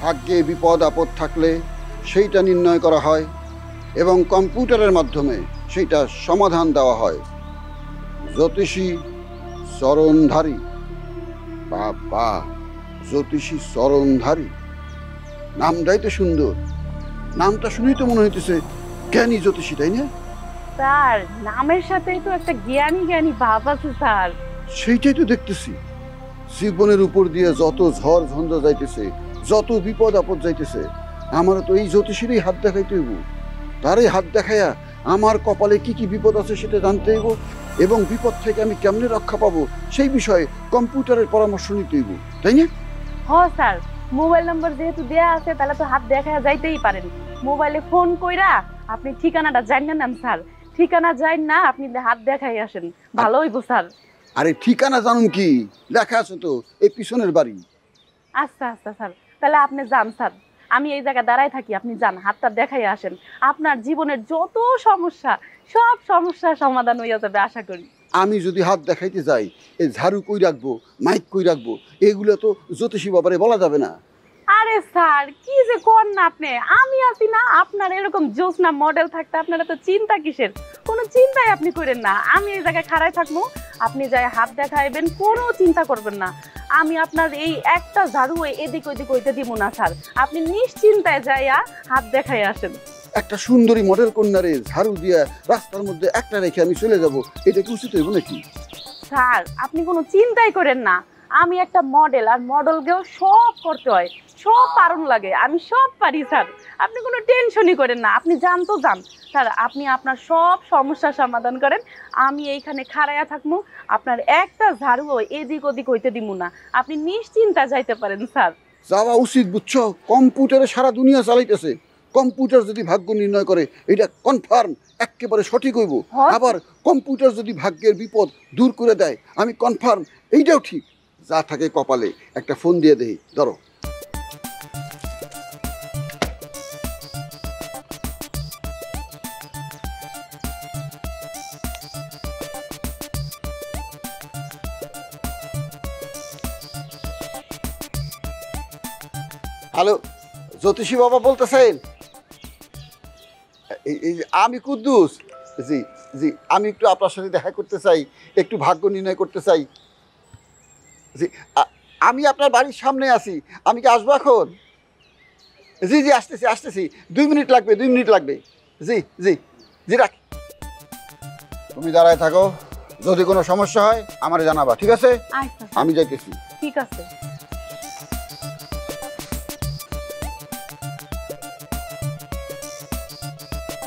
ভাগ্যে বিপদ আপদ থাকলে সেইটা নির্ণয় করা হয় এবং কম্পিউটারের মাধ্যমে সেইটা সমাধান দেওয়া হয়। জ্যোতিষী চরণধারী। বাবা, জ্যোতিষী চরণধারী নামটাই তো সুন্দর। নামটা শুনেই তো মনে হইতেছে জ্ঞানী জ্যোতিষী, তাই না? স্যার, নামের সাথেই তো একটা জ্ঞানী জ্ঞানী ভাব আছে স্যার। সেইটাই তো দেখতেছি। জীবনের উপর দিয়ে যত ঝড় ঝঞ্ঝা যাইতেছে, যত বিপদ আপদ যাইতেছে, আমারও তো এই জ্যোতিষীরই হাত দেখাইতে হইব। তারই হাত দেখাইয়া আমার কপালে কি কি বিপদ আছে সেটা জানতে হইব এবং বিপদ থেকে আমি কেমনে রক্ষা পাবো সেই বিষয়ে কম্পিউটারের পরামর্শ নিতে হইব, তাই না? হ্যাঁ স্যার, মোবাইল নাম্বার যেহেতু দেয়া আছে তাহলে তো হাত দেখায় যাইতেই পারেন। মোবাইলে ফোন কইরা আপনি ঠিকানাটা জানেন না স্যার, ঠিকানা জানেন না আপনি হাত দেখাই আসেন, ভালো হইব স্যার। আরে ঠিকানা জানুন কি, লেখা আছে তো এই পিছনের বাড়ি। আচ্ছা আচ্ছা স্যার, তাহলে আপনি যান স্যার, আমি এই জায়গায় দাঁড়ায় থাকি, আপনি যান হাতটা দেখাই আসেন। আপনার জীবনের যত সমস্যা সব সমস্যার সমাধান হইয়া যাবে আশা করি। আমি যদি হাত দেখাইতে যাই, এই ঝাড়ু কই রাখবো, মাইক কই রাখবো, এগুলো তো জ্যোতিষী বাবারে বলা যাবে না। আরে স্যার, কি যে করেন না আপনি, আমি আছি না। আপনার এরকম জোসনা মডেল থাকতে আপনারা তো চিন্তা কিসের? কোনো চিন্তাই আপনি করেন না, আমি এই জায়গায় খাড়াই থাকবো, আপনি যাই হাত দেখাইবেন, কোনো চিন্তা করবেন না। আমি আপনার এই একটা ঝাড়ু এদিক ওইদিক হইতে দিব না স্যার, আপনি নিশ্চিন্তায় যাইয়া হাত দেখাই আসেন। একটা সুন্দরী মডেল কন্যারে ঝাড়ু দিয়া রাস্তার মধ্যে একটা রেখে আমি চলে যাব, এটা কি উচিত হইব নাকি? স্যার, আপনি কোনো চিন্তাই করেন না, আমি একটা মডেল, আর মডেলকেও সব করতে হয়, সব পারণ লাগে, আমি সব পারি স্যার। আপনি কোনো টেনশনই করেন না, আপনি যান তো যান স্যার, আপনি আপনার সব সমস্যার সমাধান করেন, আমি এইখানে খাড়াইয়া থাকবো, আপনার একটা ঝাড়ুও এদিক ওদিক হইতে দিব না, আপনি নিশ্চিন্তা যাইতে পারেন স্যার। যাওয়া উচিত, বুঝছো? কম্পিউটারে সারা দুনিয়া চালাইতেছে। কম্পিউটার যদি ভাগ্য নির্ণয় করে এটা কনফার্ম, একেবারে সঠিক হইব। আবার কম্পিউটার যদি ভাগ্যের বিপদ দূর করে দেয় আমি কনফার্ম এইটাও ঠিক। যা থাকে কপালে, একটা ফোন দিয়ে দেই, ধরো। হ্যালো, জ্যোতিষী বাবা বলতেছেন? আমি কুদ্দুস। জি জি, আমি একটু আপনার সাথে দেখা করতে চাই, একটু ভাগ্য নির্ণয় করতে চাই। জি, আমি আপনার বাড়ির সামনে আছি, আমি কি আসবো এখন? জি জি, আসতেছি আসতেছি, 2 মিনিট লাগবে, 2 মিনিট লাগবে। জি জি জি, রাখ। তুমি দাঁড়ায় থাকো, যদি কোনো সমস্যা হয় আমারে জানাবা, ঠিক আছে? আচ্ছা, আমি যাইতেছি। ঠিক আছে।